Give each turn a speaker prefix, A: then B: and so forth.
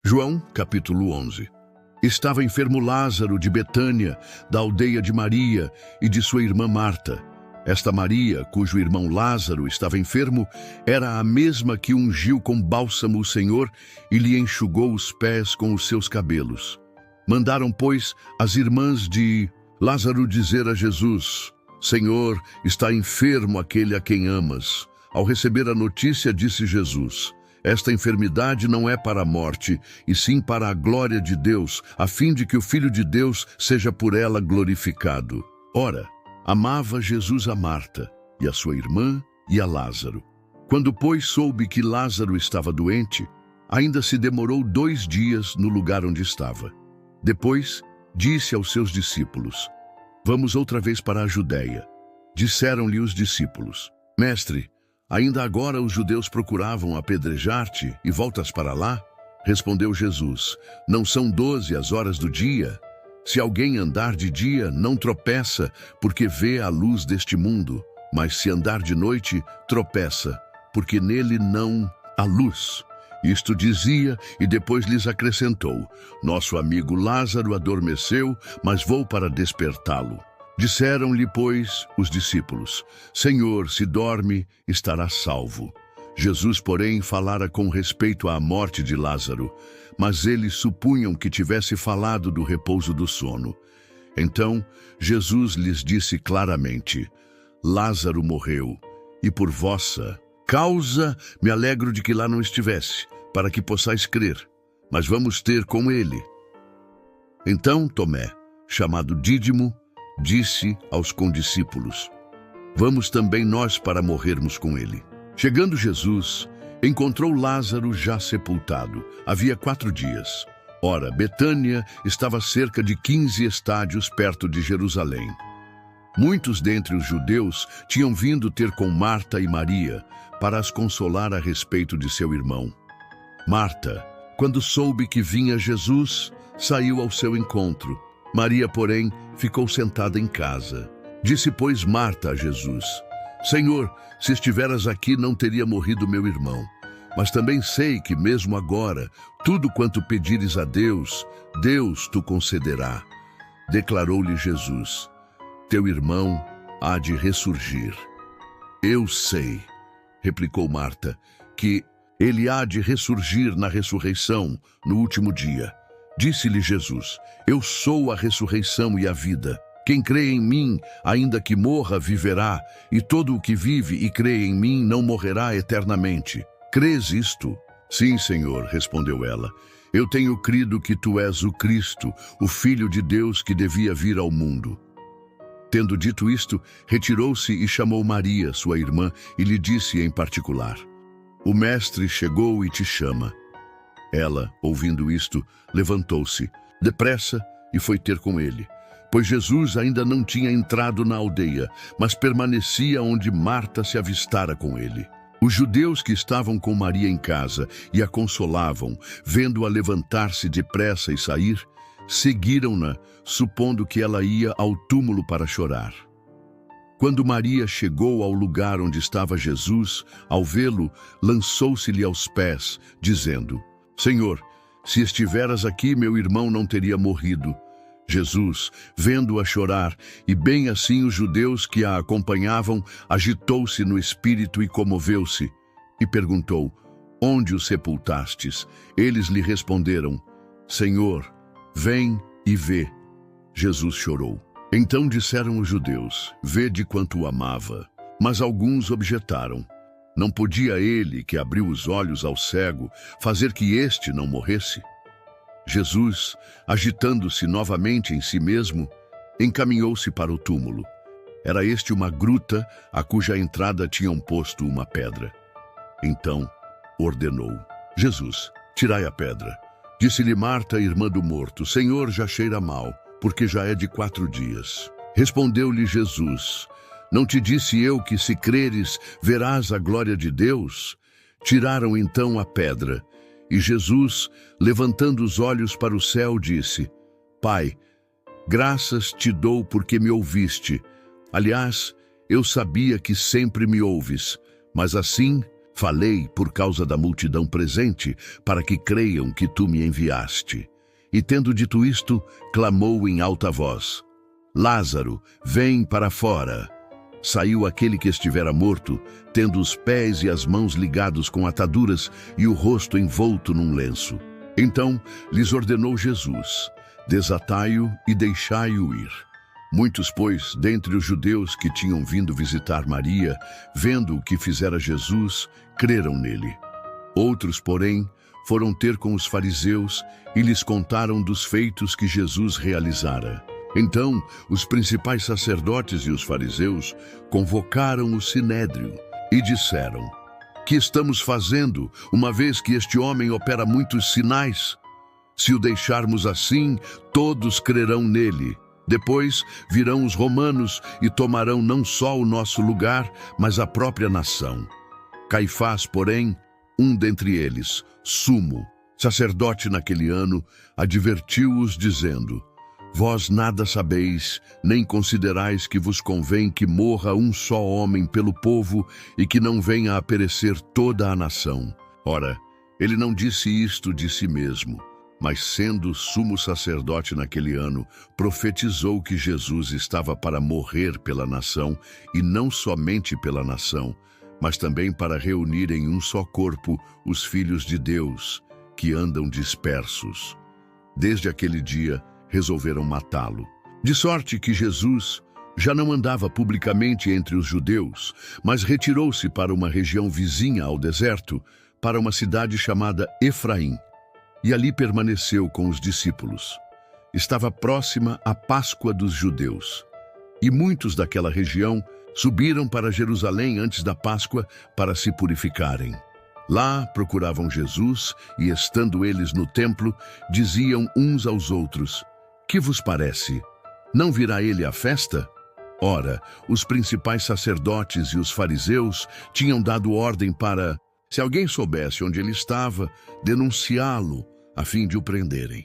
A: João, capítulo 11. Estava enfermo Lázaro de Betânia, da aldeia de Maria e de sua irmã Marta. Esta Maria, cujo irmão Lázaro estava enfermo, era a mesma que ungiu com bálsamo o Senhor e lhe enxugou os pés com os seus cabelos. Mandaram, pois, as irmãs de Lázaro dizer a Jesus: Senhor, está enfermo aquele a quem amas. Ao receber a notícia, disse Jesus: Esta enfermidade não é para a morte, e sim para a glória de Deus, a fim de que o Filho de Deus seja por ela glorificado. Ora, amava Jesus a Marta, e a sua irmã, e a Lázaro. Quando, pois, soube que Lázaro estava doente, ainda se demorou 2 dias no lugar onde estava. Depois, disse aos seus discípulos: Vamos outra vez para a Judéia. Disseram-lhe os discípulos: Mestre, ainda agora os judeus procuravam apedrejar-te e voltas para lá? Respondeu Jesus: Não são 12 as horas do dia? Se alguém andar de dia, não tropeça, porque vê a luz deste mundo. Mas se andar de noite, tropeça, porque nele não há luz. Isto dizia e depois lhes acrescentou: Nosso amigo Lázaro adormeceu, mas vou para despertá-lo. Disseram-lhe, pois, os discípulos: Senhor, se dorme, estará salvo. Jesus, porém, falara com respeito à morte de Lázaro, mas eles supunham que tivesse falado do repouso do sono. Então, Jesus lhes disse claramente: Lázaro morreu, e por vossa causa me alegro de que lá não estivesse, para que possais crer, mas vamos ter com ele. Então Tomé, chamado Dídimo, disse aos condiscípulos: Vamos também nós para morrermos com ele. Chegando Jesus, encontrou Lázaro já sepultado. Havia 4 dias. Ora, Betânia estava a cerca de 15 estádios perto de Jerusalém. Muitos dentre os judeus tinham vindo ter com Marta e Maria para as consolar a respeito de seu irmão. Marta, quando soube que vinha Jesus, saiu ao seu encontro. Maria, porém, ficou sentada em casa. Disse, pois, Marta a Jesus: Senhor, se estiveras aqui, não teria morrido meu irmão. Mas também sei que, mesmo agora, tudo quanto pedires a Deus, Deus te concederá. Declarou-lhe Jesus: Teu irmão há de ressurgir. Eu sei, replicou Marta, que ele há de ressurgir na ressurreição, no último dia. Disse-lhe Jesus: Eu sou a ressurreição e a vida. Quem crê em mim, ainda que morra, viverá, e todo o que vive e crê em mim não morrerá eternamente. Crês isto? Sim, Senhor, respondeu ela. Eu tenho crido que tu és o Cristo, o Filho de Deus que devia vir ao mundo. Tendo dito isto, retirou-se e chamou Maria, sua irmã, e lhe disse em particular: O Mestre chegou e te chama. Ela, ouvindo isto, levantou-se, depressa, e foi ter com ele. Pois Jesus ainda não tinha entrado na aldeia, mas permanecia onde Marta se avistara com ele. Os judeus que estavam com Maria em casa e a consolavam, vendo-a levantar-se depressa e sair, seguiram-na, supondo que ela ia ao túmulo para chorar. Quando Maria chegou ao lugar onde estava Jesus, ao vê-lo, lançou-se-lhe aos pés, dizendo: Senhor, se estiveras aqui, meu irmão não teria morrido. Jesus, vendo-a chorar, e bem assim os judeus que a acompanhavam, agitou-se no espírito e comoveu-se, e perguntou: Onde o sepultastes? Eles lhe responderam: Senhor, vem e vê. Jesus chorou. Então disseram os judeus: Vede quanto o amava. Mas alguns objetaram: Não podia ele, que abriu os olhos ao cego, fazer que este não morresse? Jesus, agitando-se novamente em si mesmo, encaminhou-se para o túmulo. Era este uma gruta, a cuja entrada tinham posto uma pedra. Então ordenou: Jesus, tirai a pedra. Disse-lhe Marta, irmã do morto: Senhor, já cheira mal, porque já é de 4 dias. Respondeu-lhe Jesus: Não te disse eu que, se creres, verás a glória de Deus? Tiraram então a pedra. E Jesus, levantando os olhos para o céu, disse: Pai, graças te dou porque me ouviste. Aliás, eu sabia que sempre me ouves, mas assim Falei por causa da multidão presente, para que creiam que tu me enviaste. E tendo dito isto, clamou em alta voz: Lázaro, vem para fora. Saiu aquele que estivera morto, tendo os pés e as mãos ligados com ataduras e o rosto envolto num lenço. Então lhes ordenou Jesus: desatai-o e deixai-o ir. Muitos, pois, dentre os judeus que tinham vindo visitar Maria, vendo o que fizera Jesus, creram nele. Outros, porém, foram ter com os fariseus e lhes contaram dos feitos que Jesus realizara. Então, os principais sacerdotes e os fariseus convocaram o sinédrio e disseram: que estamos fazendo, uma vez que este homem opera muitos sinais? Se o deixarmos assim, todos crerão nele. Depois virão os romanos e tomarão não só o nosso lugar, mas a própria nação. Caifás, porém, um dentre eles, sumo sacerdote naquele ano, advertiu-os dizendo: vós nada sabeis, nem considerais que vos convém que morra um só homem pelo povo e que não venha a perecer toda a nação. Ora, ele não disse isto de si mesmo, mas sendo sumo sacerdote naquele ano, profetizou que Jesus estava para morrer pela nação, e não somente pela nação, mas também para reunir em um só corpo os filhos de Deus, que andam dispersos. Desde aquele dia, resolveram matá-lo. De sorte que Jesus já não andava publicamente entre os judeus, mas retirou-se para uma região vizinha ao deserto, para uma cidade chamada Efraim, e ali permaneceu com os discípulos. Estava próxima a Páscoa dos judeus, e muitos daquela região subiram para Jerusalém antes da Páscoa para se purificarem. Lá procuravam Jesus e, estando eles no templo, diziam uns aos outros: que vos parece? Não virá ele à festa? Ora, os principais sacerdotes e os fariseus tinham dado ordem para, se alguém soubesse onde ele estava, denunciá-lo, a fim de o prenderem.